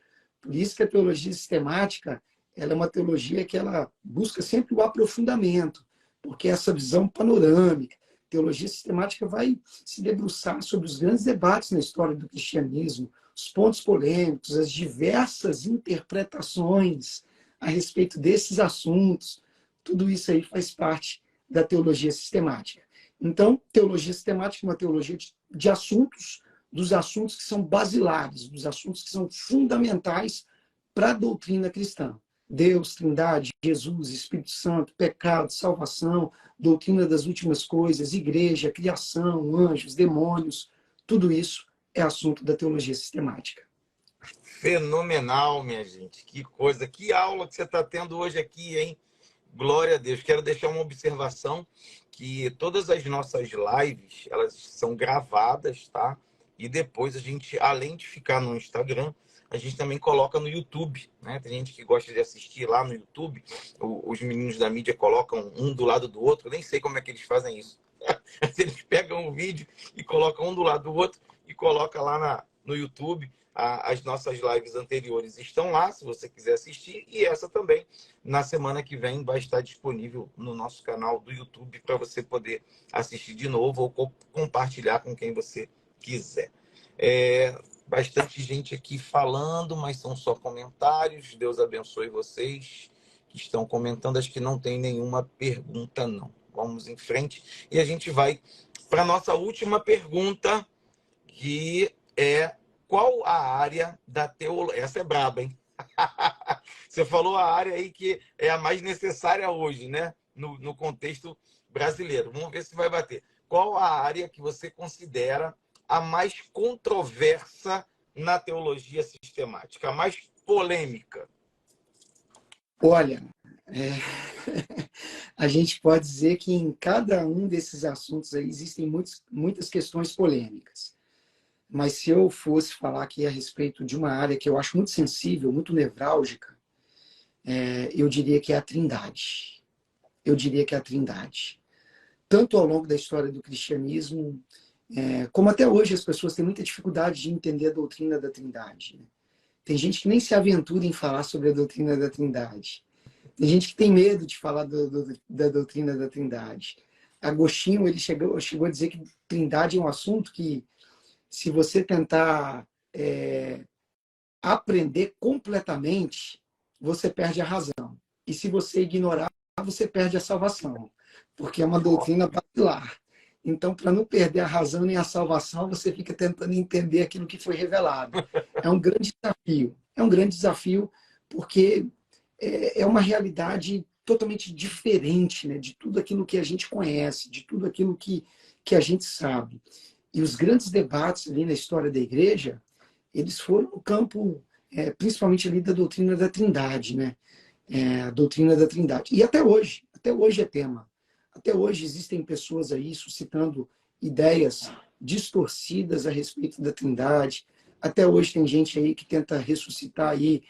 Por isso que a teologia sistemática, ela é uma teologia que ela busca sempre o aprofundamento, porque essa visão panorâmica, a teologia sistemática vai se debruçar sobre os grandes debates na história do cristianismo, os pontos polêmicos, as diversas interpretações a respeito desses assuntos. Tudo isso aí faz parte da teologia sistemática. Então, teologia sistemática é uma teologia de assuntos, dos assuntos que são basilares, dos assuntos que são fundamentais para a doutrina cristã. Deus, Trindade, Jesus, Espírito Santo, pecado, salvação, doutrina das últimas coisas, igreja, criação, anjos, demônios, tudo isso é assunto da teologia sistemática. Fenomenal, minha gente. Que coisa, que aula que você está tendo hoje aqui, hein? Glória a Deus. Quero deixar uma observação que todas as nossas lives, elas são gravadas, tá? E depois a gente, além de ficar no Instagram, a gente também coloca no YouTube, né? Tem gente que gosta de assistir lá no YouTube. Os meninos da mídia colocam um do lado do outro. Eu nem sei como é que eles fazem isso. Eles pegam o vídeo e colocam um do lado do outro e colocam lá no YouTube. As nossas lives anteriores estão lá, se você quiser assistir. E essa também, na semana que vem, vai estar disponível no nosso canal do YouTube para você poder assistir de novo ou compartilhar com quem você quiser. Bastante gente aqui falando, mas são só comentários. Deus abençoe vocês que estão comentando. Acho que não tem nenhuma pergunta, não. Vamos em frente. E a gente vai para a nossa última pergunta, que é: qual a área da teologia? Essa é braba, hein? Você falou a área aí que é a mais necessária hoje, né? No contexto brasileiro. Vamos ver se vai bater. Qual a área que você considera a mais controversa na teologia sistemática, a mais polêmica? Olha, a gente pode dizer que em cada um desses assuntos aí existem muitas questões polêmicas. Mas se eu fosse falar aqui a respeito de uma área que eu acho muito sensível, muito nevrálgica, eu diria que é a Trindade. Eu diria que é a Trindade. Tanto ao longo da história do cristianismo, como até hoje as pessoas têm muita dificuldade de entender a doutrina da Trindade. Tem gente que nem se aventura em falar sobre a doutrina da Trindade. Tem gente que tem medo de falar da doutrina da Trindade. Agostinho ele chegou a dizer que Trindade é um assunto que, se você tentar aprender completamente, você perde a razão. E se você ignorar, você perde a salvação, porque é uma doutrina basilar. Então, para não perder a razão nem a salvação, você fica tentando entender aquilo que foi revelado. É um grande desafio. É um grande desafio porque é uma realidade totalmente diferente, né, de tudo aquilo que a gente conhece, de tudo aquilo que a gente sabe. E os grandes debates ali na história da igreja, eles foram no campo, principalmente ali da doutrina da Trindade, né? A doutrina da Trindade. E até hoje é tema. Até hoje existem pessoas aí suscitando ideias distorcidas a respeito da Trindade. Até hoje tem gente aí que tenta ressuscitar aí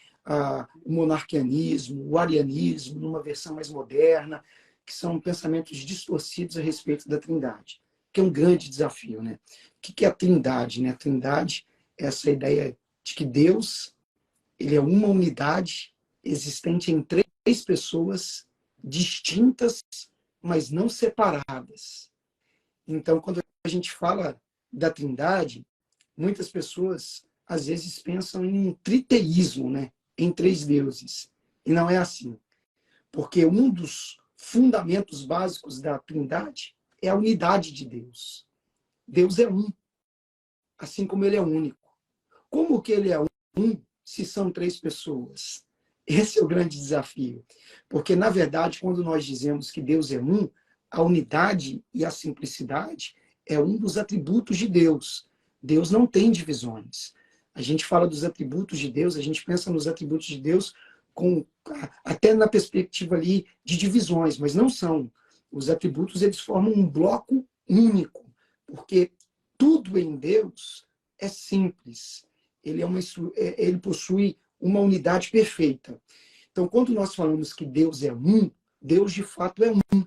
o monarquianismo, o arianismo, numa versão mais moderna, que são pensamentos distorcidos a respeito da Trindade, que é um grande desafio, né? O que é a Trindade, né? A Trindade é essa ideia de que Deus, ele é uma unidade existente em três pessoas distintas, mas não separadas. Então, quando a gente fala da Trindade, muitas pessoas às vezes pensam em um triteísmo, né? Em três deuses. E não é assim. Porque um dos fundamentos básicos da Trindade é a unidade de Deus. Deus é um, assim como ele é único. Como que ele é um se são três pessoas? Esse é o grande desafio. Porque, na verdade, quando nós dizemos que Deus é um, a unidade e a simplicidade é um dos atributos de Deus. Deus não tem divisões. A gente fala dos atributos de Deus, a gente pensa nos atributos de Deus até na perspectiva ali de divisões, mas não são. Os atributos, eles formam um bloco único, porque tudo em Deus é simples. Ele possui uma unidade perfeita. Então, quando nós falamos que Deus é um, Deus de fato é um,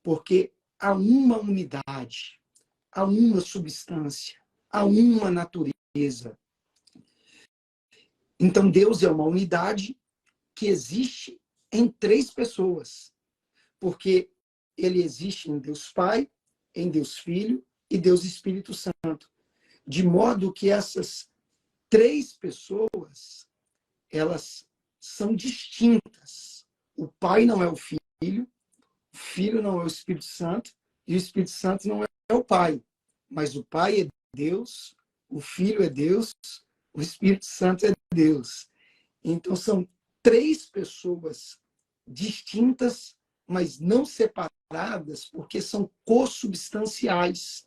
porque há uma unidade, há uma substância, há uma natureza. Então, Deus é uma unidade que existe em três pessoas, porque ele existe em Deus Pai, em Deus Filho e Deus Espírito Santo. De modo que essas três pessoas, elas são distintas. O Pai não é o Filho não é o Espírito Santo e o Espírito Santo não é o Pai, mas o Pai é Deus, o Filho é Deus, o Espírito Santo é Deus. Então, são três pessoas distintas, mas não separadas, porque são consubstanciais,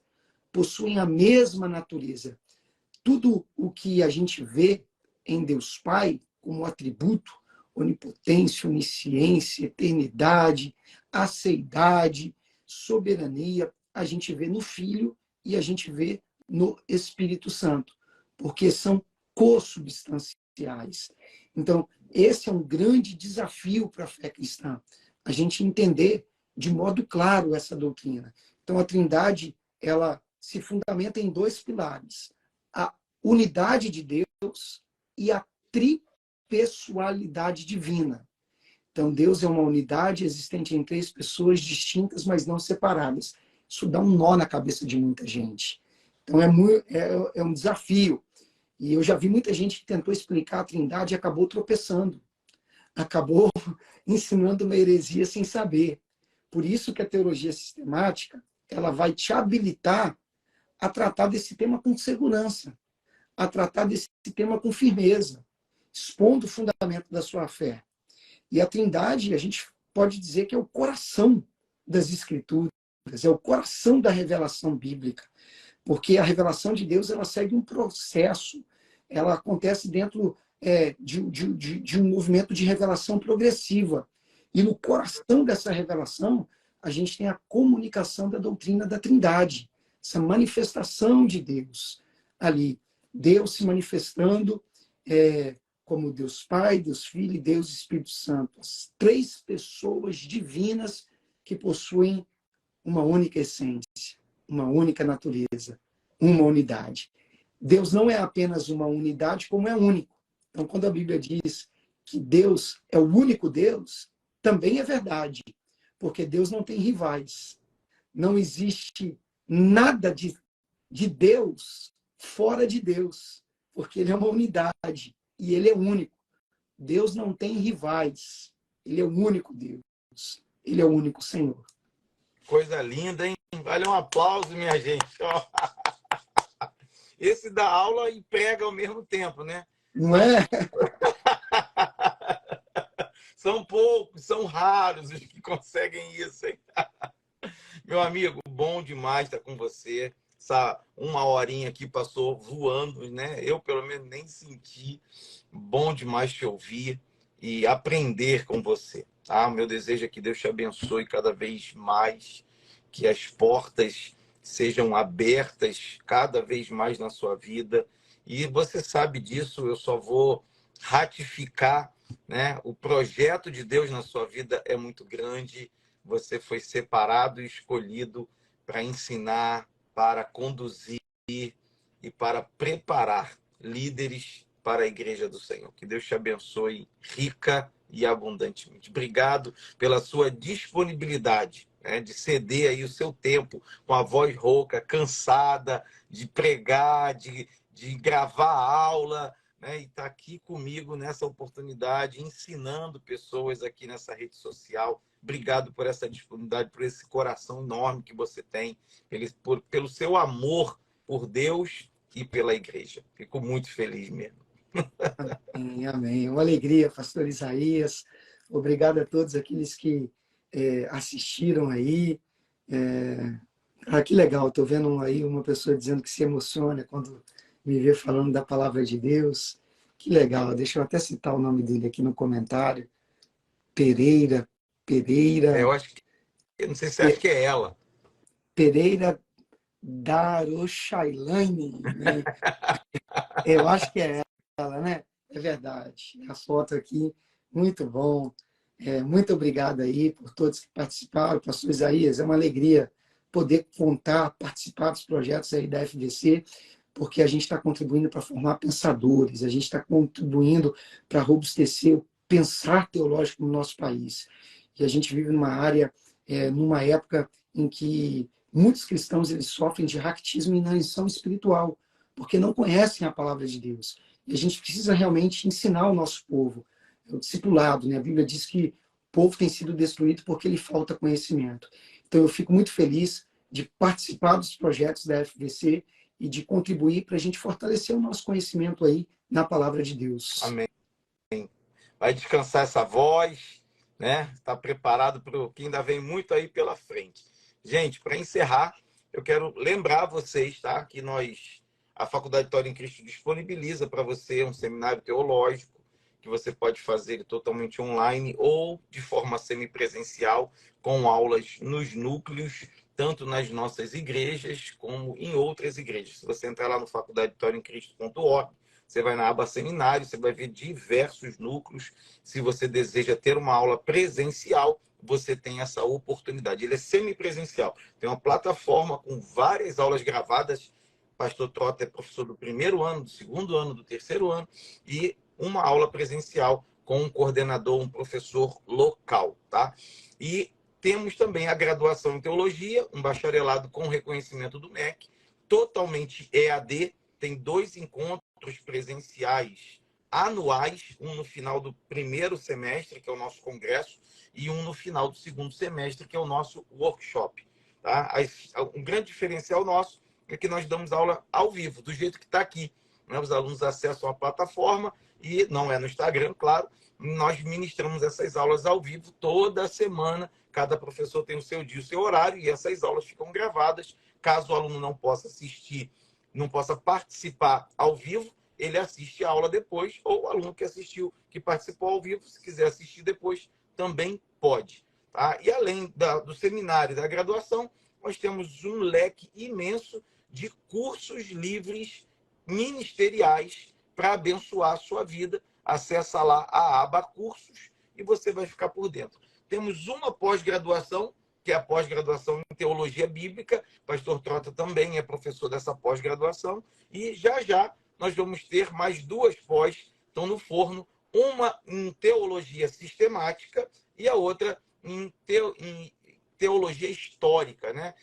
possuem a mesma natureza. Tudo o que a gente vê em Deus Pai como atributo, onipotência, onisciência, eternidade, aceidade, soberania, a gente vê no Filho e a gente vê no Espírito Santo, porque são consubstanciais. Então, esse é um grande desafio para a fé cristã, a gente entender de modo claro essa doutrina. Então, a Trindade, ela se fundamenta em dois pilares: a unidade de Deus e a tripessoalidade divina. Então, Deus é uma unidade existente em três pessoas distintas, mas não separadas. Isso dá um nó na cabeça de muita gente. Então, é um desafio. E eu já vi muita gente que tentou explicar a Trindade e acabou tropeçando. Acabou ensinando uma heresia sem saber. Por isso que a teologia sistemática, ela vai te habilitar a tratar desse tema com segurança, a tratar desse tema com firmeza, expondo o fundamento da sua fé. E a Trindade, a gente pode dizer que é o coração das Escrituras, é o coração da revelação bíblica, porque a revelação de Deus, ela segue um processo, ela acontece dentro de um movimento de revelação progressiva. E no coração dessa revelação, a gente tem a comunicação da doutrina da Trindade, essa manifestação de Deus ali. Deus se manifestando como Deus Pai, Deus Filho e Deus Espírito Santo. As três pessoas divinas que possuem uma única essência, uma única natureza, uma unidade. Deus não é apenas uma unidade, como é único. Então, quando a Bíblia diz que Deus é o único Deus, também é verdade, porque Deus não tem rivais. Não existe nada de Deus fora de Deus, porque ele é uma unidade e ele é único. Deus não tem rivais, ele é o único Deus, ele é o único Senhor. Coisa linda, hein? Vale um aplauso, minha gente. Esse dá aula e prega ao mesmo tempo, né? Não é? São poucos, são raros os que conseguem isso, hein? Meu amigo, bom demais estar com você. Essa uma horinha aqui passou voando, né? Eu, pelo menos, nem senti. Bom demais te ouvir e aprender com você, tá? Meu desejo é que Deus te abençoe cada vez mais, que as portas sejam abertas cada vez mais na sua vida. E você sabe disso, eu só vou ratificar, né? O projeto de Deus na sua vida é muito grande. Você foi separado e escolhido para ensinar, para conduzir e para preparar líderes para a Igreja do Senhor. Que Deus te abençoe rica e abundantemente. Obrigado pela sua disponibilidade, né, de ceder aí o seu tempo com a voz rouca, cansada de pregar, de gravar aula, né, e estar aqui comigo nessa oportunidade, ensinando pessoas aqui nessa rede social. Obrigado por essa disponibilidade, por esse coração enorme que você tem, pelo seu amor por Deus e pela igreja. Fico muito feliz mesmo. Amém, amém. Uma alegria, pastor Isaías. Obrigado a todos aqueles que assistiram aí. Que legal, estou vendo aí uma pessoa dizendo que se emociona quando me vê falando da palavra de Deus. Que legal, deixa eu até citar o nome dele aqui no comentário. Pereira, Eu acho que, eu não sei se você acha que é ela. Pereira Daroshailane, né? Eu acho que é ela, né? É verdade. A foto aqui, muito bom. Muito obrigado aí por todos que participaram. Pastor Isaías, é uma alegria poder contar, participar dos projetos aí da FVC, porque a gente está contribuindo para formar pensadores, a gente está contribuindo para robustecer o pensar teológico no nosso país. E a gente vive numa área, numa época em que muitos cristãos eles sofrem de raquitismo e inanição espiritual, porque não conhecem a palavra de Deus. E a gente precisa realmente ensinar o nosso povo. O discipulado, né? A Bíblia diz que o povo tem sido destruído porque lhe falta conhecimento. Então, Então, eu fico muito feliz de participar dos projetos da FVC e de contribuir para a gente fortalecer o nosso conhecimento aí na palavra de Deus. Amém. Vai descansar essa voz, né? Está preparado para o que ainda vem muito aí pela frente. Gente, para encerrar, eu quero lembrar vocês, tá? Que a Faculdade Vitória em Cristo disponibiliza para você um seminário teológico que você pode fazer totalmente online ou de forma semipresencial, com aulas nos núcleos, tanto nas nossas igrejas como em outras igrejas. Se você entrar lá no faculdadevitoriaemcristo.org, você vai na aba seminário, você vai ver diversos núcleos. Se você deseja ter uma aula presencial, você tem essa oportunidade. Ele é semipresencial. Tem uma plataforma com várias aulas gravadas. Pastor Trota é professor do primeiro ano, do segundo ano, do terceiro ano, e uma aula presencial com um coordenador, um professor local, tá? E temos também a graduação em teologia, um bacharelado com reconhecimento do MEC, totalmente EAD, tem 2 encontros presenciais anuais, um no final do primeiro semestre, que é o nosso congresso, e um no final do segundo semestre, que é o nosso workshop. Tá? Um grande diferencial nosso é que nós damos aula ao vivo, do jeito que está aqui. Né? Os alunos acessam a plataforma, e não é no Instagram, claro, nós ministramos essas aulas ao vivo toda semana. Cada professor tem o seu dia, o seu horário, e essas aulas ficam gravadas. Caso o aluno não possa assistir, não possa participar ao vivo, ele assiste a aula depois, ou o aluno que assistiu, que participou ao vivo, se quiser assistir depois, também pode. Tá? E além do seminário e da graduação, nós temos um leque imenso de cursos livres ministeriais para abençoar a sua vida. Acessa lá a aba cursos e você vai ficar por dentro. Temos uma pós-graduação, que é a pós-graduação em Teologia Bíblica. Pastor Trota também é professor dessa pós-graduação. E já nós vamos ter mais 2 pós, estão no forno, uma em Teologia Sistemática e a outra em Teologia Histórica, né?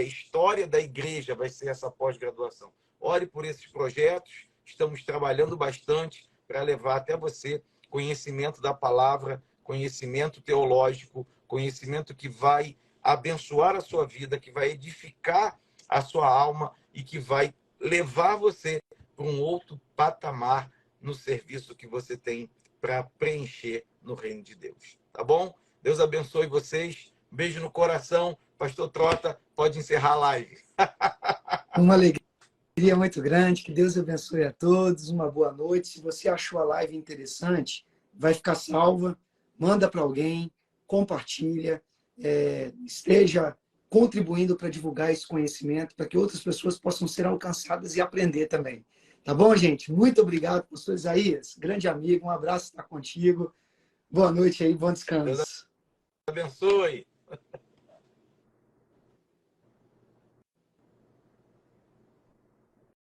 História da Igreja vai ser essa pós-graduação. Ore por esses projetos, estamos trabalhando bastante para levar até você conhecimento da palavra, conhecimento teológico, conhecimento que vai abençoar a sua vida, que vai edificar a sua alma e que vai levar você para um outro patamar no serviço que você tem para preencher no reino de Deus. Tá bom? Deus abençoe vocês. Beijo no coração. Pastor Trota, pode encerrar a live. Uma alegria muito grande. Que Deus abençoe a todos. Uma boa noite. Se você achou a live interessante, vai ficar salva. Manda para alguém, compartilha. Esteja contribuindo para divulgar esse conhecimento, para que outras pessoas possam ser alcançadas e aprender também. Tá bom, gente? Muito obrigado, pastor Isaías. Grande amigo, um abraço, está contigo. Boa noite aí, bom descanso. Deus abençoe.